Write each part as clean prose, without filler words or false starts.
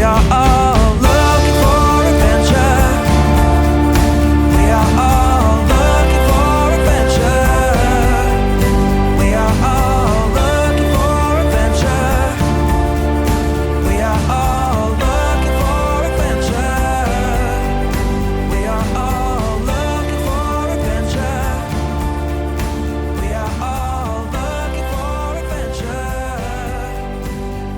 We are all looking for adventure. We are all looking for adventure. We are all looking for adventure. We are all looking for adventure. We are all looking for adventure. We are all looking for adventure.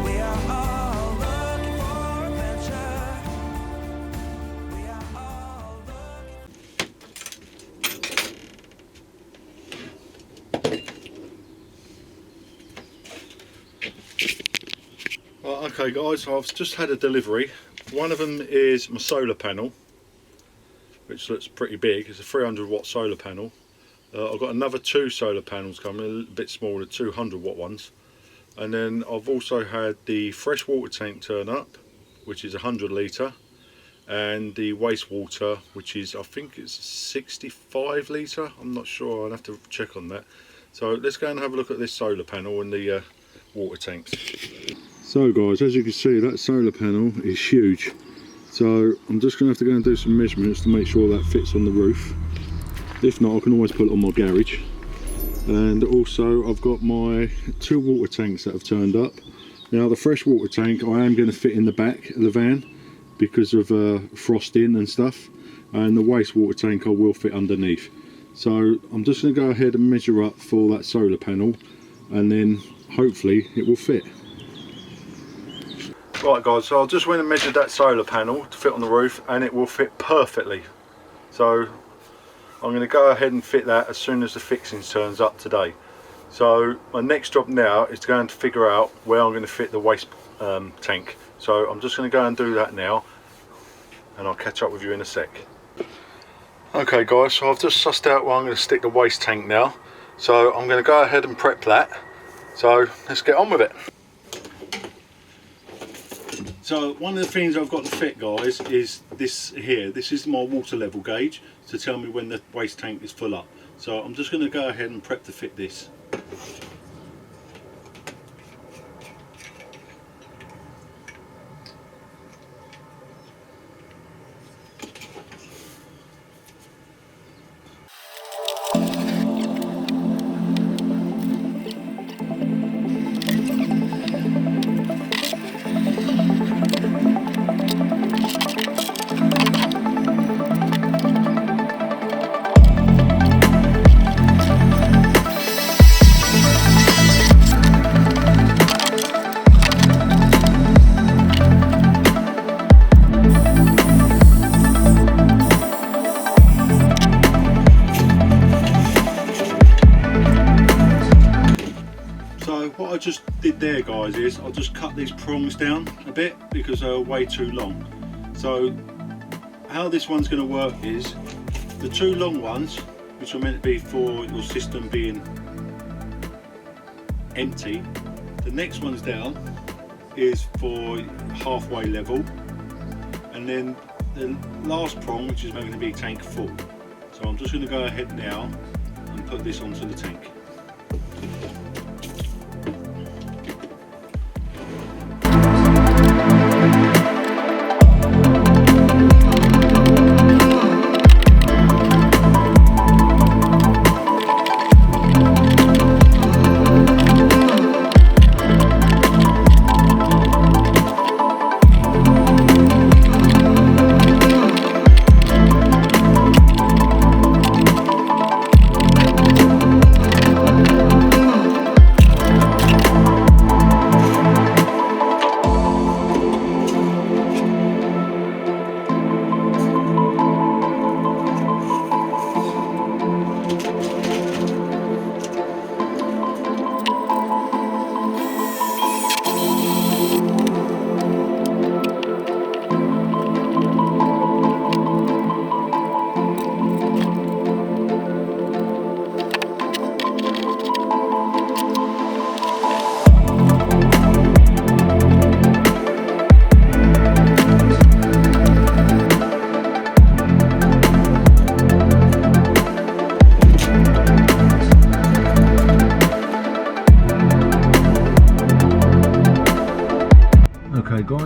We are all looking for adventure. We are all Right, okay guys, so I've just had a delivery. One of them is my solar panel, which looks pretty big. It's a 300 watt solar panel. I've got another 2 solar panels coming, a little bit smaller, 200 watt ones. And then I've also had the fresh water tank turn up, which is 100 litre, and the wastewater, which is, I think it's 65 litre, I'm not sure, I'll have to check on that. So let's go and have a look at this solar panel and the water tanks. So guys, as you can see, that solar panel is huge. So I'm just going to have to go and do some measurements to make sure that fits on the roof. If not, I can always put it on my garage. And also I've got my 2 water tanks that have turned up. Now the fresh water tank I am going to fit in the back of the van because of frosting and stuff, and the wastewater tank I will fit underneath. So I'm just going to go ahead and measure up for that solar panel, and then hopefully it will fit. Right guys, so I just went and measured that solar panel to fit on the roof, and it will fit perfectly. So I'm going to go ahead and fit that as soon as the fixings turns up today. So my next job now is to go and figure out where I'm going to fit the waste tank. So I'm just going to go and do that now, and I'll catch up with you in a sec. Okay guys, so I've just sussed out where I'm going to stick the waste tank now. So I'm going to go ahead and prep that. So let's get on with it. So one of the things I've got to fit guys is this here. This is my water level gauge to tell me when the waste tank is full up. So I'm just going to go ahead and prep to fit this. What I just did there guys is I'll just cut these prongs down a bit because they're way too long. So how this one's going to work is the 2 long ones, which are meant to be for your system being empty, the next one's down is for halfway level, and then the last prong, which is going to be tank full. So I'm just going to go ahead now and put this onto the tank.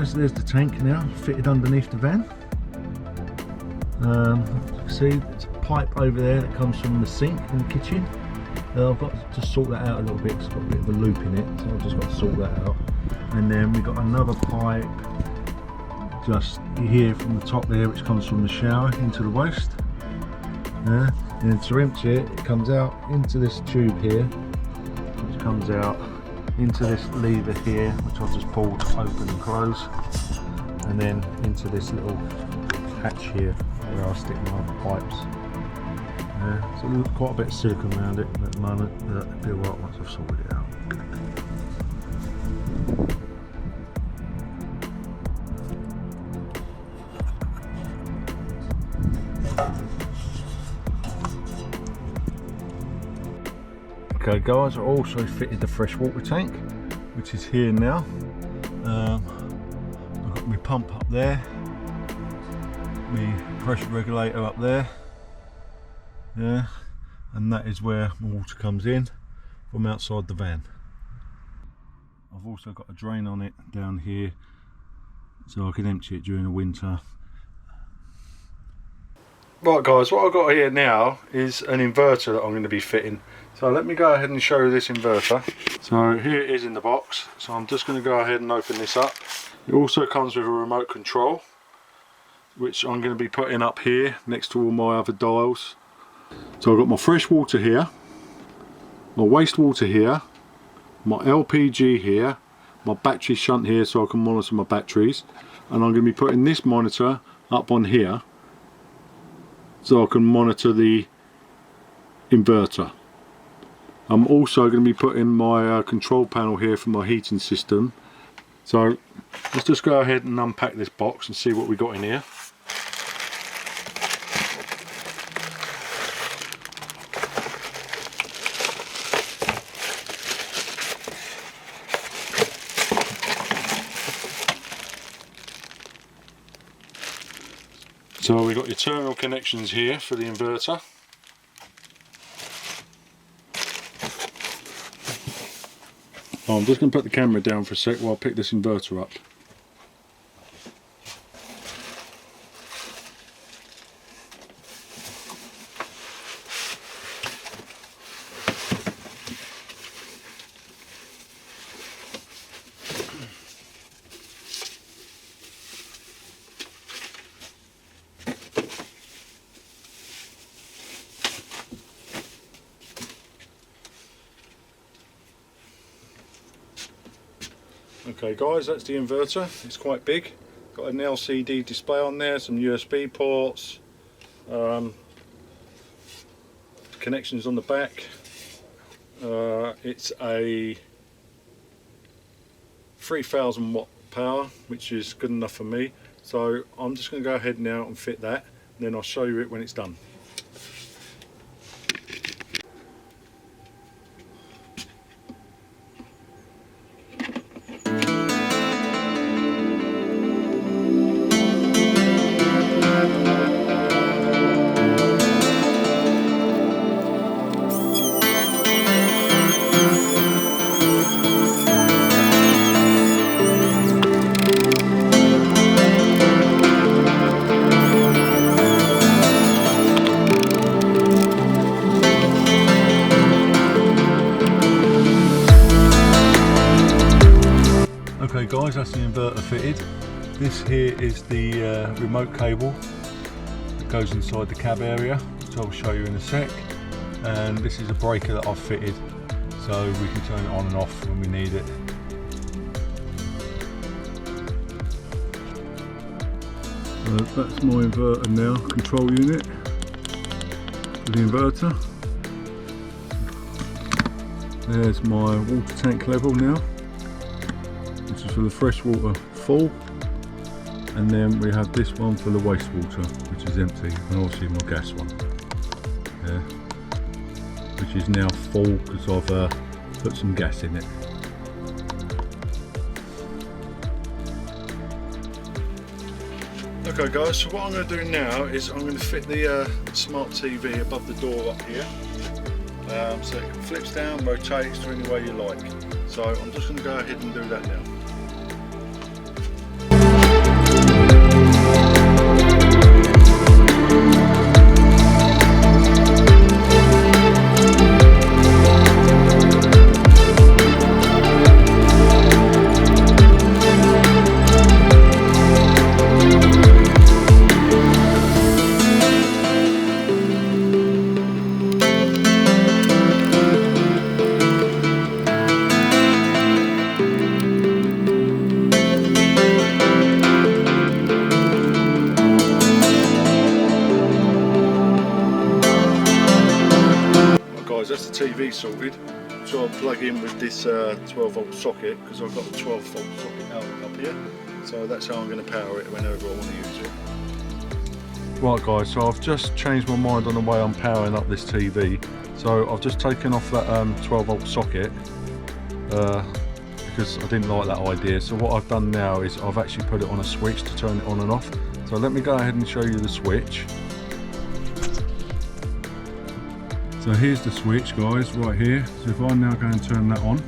guys, there's the tank now fitted underneath the van. See, there's a pipe over there that comes from the sink in the kitchen. I've got to sort that out a little bit because it's got a bit of a loop in it, so I've just got to sort that out. And then we've got another pipe just here from the top there, which comes from the shower into the waste. And then to empty it, it comes out into this tube here, which comes out into this lever here, which I'll just pull to open and close, and then into this little hatch here where I'll stick my other pipes. So there's quite a bit of silicone around it at the moment, but it'll be alright once I've sorted it out. Okay guys, I also fitted the freshwater tank, which is here now. I've got my pump up there, my pressure regulator up there, and that is where my water comes in from outside the van. I've also got a drain on it down here, so I can empty it during the winter. Right guys, what I've got here now is an inverter that I'm going to be fitting. So let me go ahead and show you this inverter. So here it is in the box. So I'm just going to go ahead and open this up. It also comes with a remote control, which I'm going to be putting up here next to all my other dials. So I've got my fresh water here, my wastewater here, my LPG here, my battery shunt here so I can monitor my batteries, and I'm going to be putting this monitor up on here so I can monitor the inverter. I'm also going to be putting my control panel here for my heating system. So let's just go ahead and unpack this box and see what we got in here. So we've got your terminal connections here for the inverter. I'm just going to put the camera down for a sec while I pick this inverter up. Okay guys, that's the inverter. It's quite big. Got an LCD display on there, some USB ports, connections on the back. It's a 3000 watt power, which is good enough for me. So I'm just going to go ahead now and fit that, and then I'll show you it when it's done. Okay guys, that's the inverter fitted. This here is the remote cable that goes inside the cab area, which I'll show you in a sec. And this is a breaker that I've fitted, so we can turn it on and off when we need it. That's my inverter now, control unit for the inverter. There's my water tank level now, which is for the fresh water full, and then we have this one for the wastewater, which is empty, and obviously my gas one, which is now full because I've put some gas in it. Okay guys, so what I'm going to do now is I'm going to fit the smart TV above the door up here, so it flips down, rotates to any way you like. So I'm just going to go ahead and do that now. TV sorted, so I'll plug in with this 12 volt socket, because I've got a 12 volt socket outlet up here, so that's how I'm going to power it whenever I want to use it. Right guys, so I've just changed my mind on the way I'm powering up this TV. So I've just taken off that 12 volt socket because I didn't like that idea. So what I've done now is I've actually put it on a switch to turn it on and off. So let me go ahead and show you the switch. So here's the switch guys, right here. So if I now go and turn that on,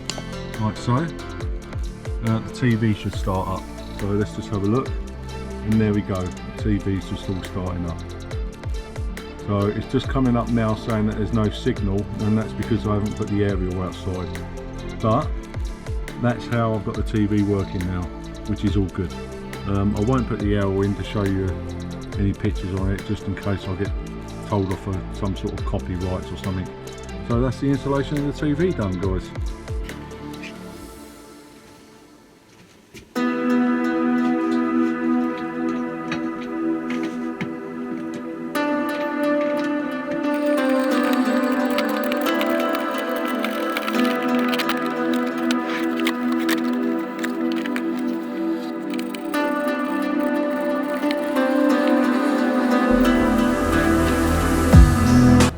like so, the TV should start up. So let's just have a look, and there we go, the TV's just all starting up. So it's just coming up now saying that there's no signal, and that's because I haven't put the aerial outside. But that's how I've got the TV working now, which is all good. I won't put the aerial in to show you any pictures on it, just in case I get told off for some sort of copyrights or something. So that's the installation of the TV done guys.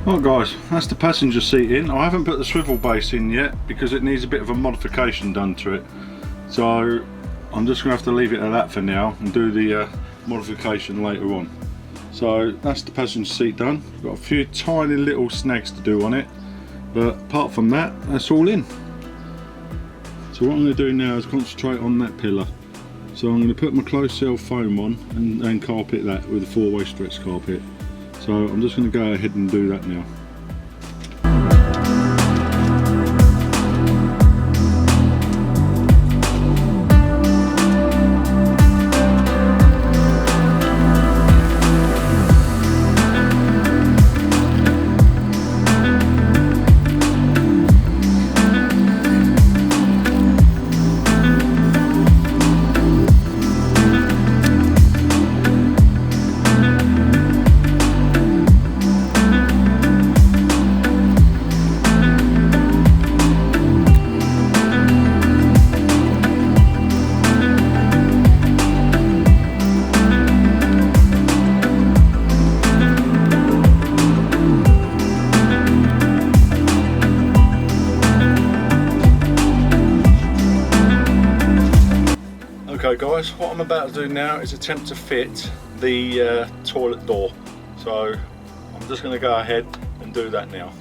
Right guys, that's the passenger seat in. I haven't put the swivel base in yet because it needs a bit of a modification done to it. So I'm just going to have to leave it at that for now and do the modification later on. So that's the passenger seat done. Got a few tiny little snags to do on it, but apart from that, that's all in. So what I'm going to do now is concentrate on that pillar. So I'm going to put my closed cell foam on and then carpet that with a 4-way stretch carpet. So I'm just going to go ahead and do that now. Okay guys, what I'm about to do now is attempt to fit the toilet door. So I'm just going to go ahead and do that now.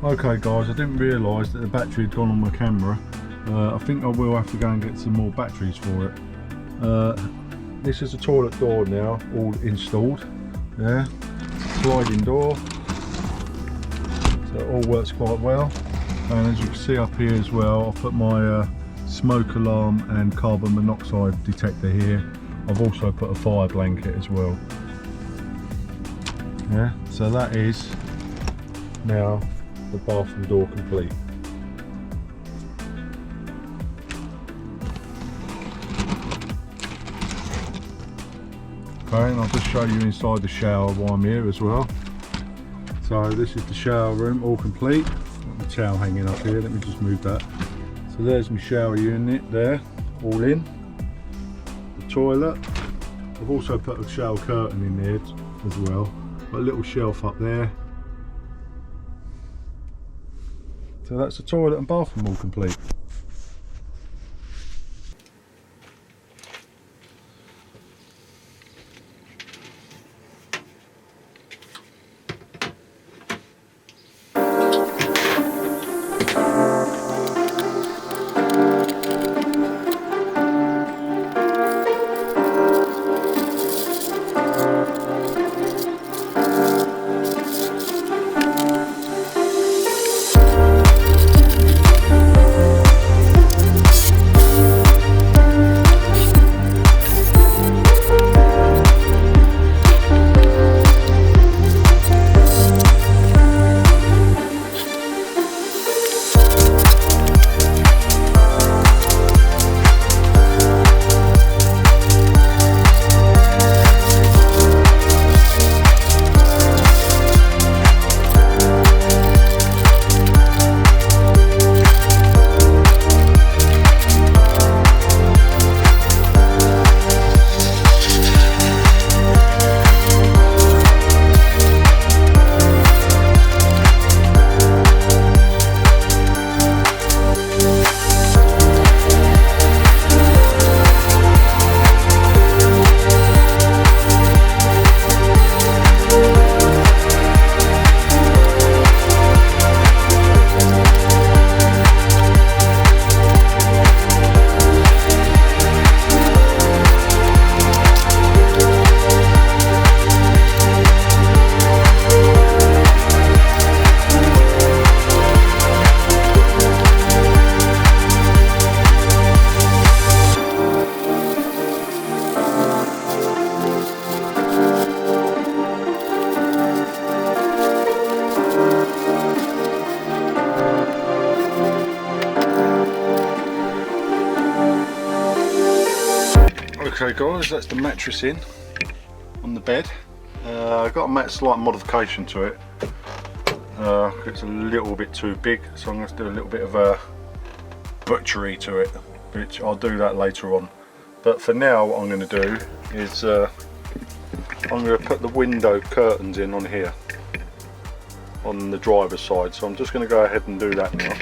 Okay guys, I didn't realise that the battery had gone on my camera. I think I will have to go and get some more batteries for it. This is the toilet door now, all installed. Yeah, sliding door. So it all works quite well. And as you can see up here as well, I've put my smoke alarm and carbon monoxide detector here. I've also put a fire blanket as well. Yeah, so that is now the bathroom door complete. Okay, and I'll just show you inside the shower while I'm here as well. So this is the shower room, all complete. Got the towel hanging up here, let me just move that. So there's my shower unit there, all in. The toilet. I've also put a shower curtain in there as well. Got a little shelf up there. So that's the toilet and bathroom all complete. Okay guys, that's the mattress in on the bed. I've got a slight modification to it. It's a little bit too big, so I'm going to do a little bit of a butchery to it, which I'll do that later on. But for now, what I'm going to do is I'm going to put the window curtains in on here, on the driver's side. So I'm just going to go ahead and do that now.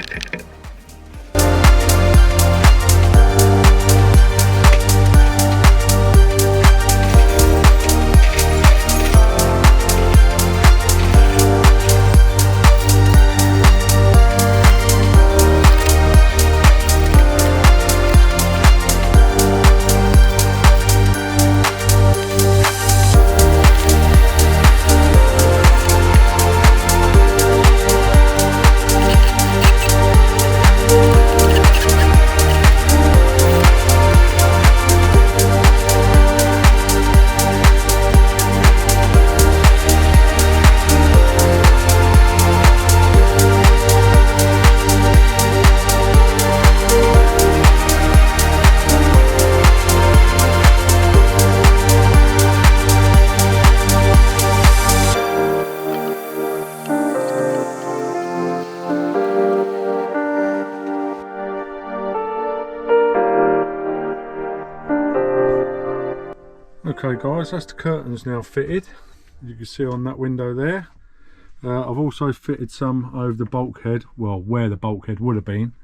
Okay guys, that's the curtains now fitted, as you can see on that window there. I've also fitted some over the bulkhead, well where the bulkhead would have been,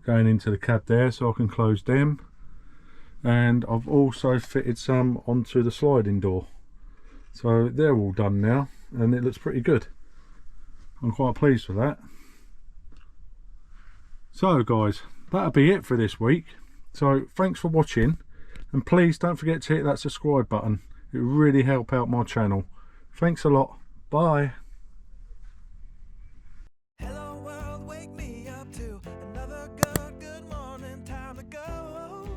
going into the cab there, so I can close them. And I've also fitted some onto the sliding door. So they're all done now and it looks pretty good. I'm quite pleased with that. So guys, that'll be it for this week. So thanks for watching. And please don't forget to hit that subscribe button. It will really help out my channel. Thanks a lot. Bye. Hello world, wake me up to another good morning, time to go.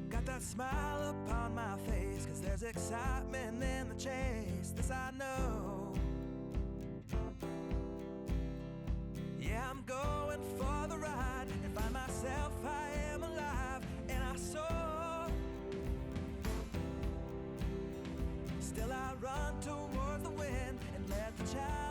Got that smile upon my face, 'cause there's excitement in the chase, this I know. Yeah, I'm going for the ride and find myself, I am alive and I soar. Still I run towards the wind and let the child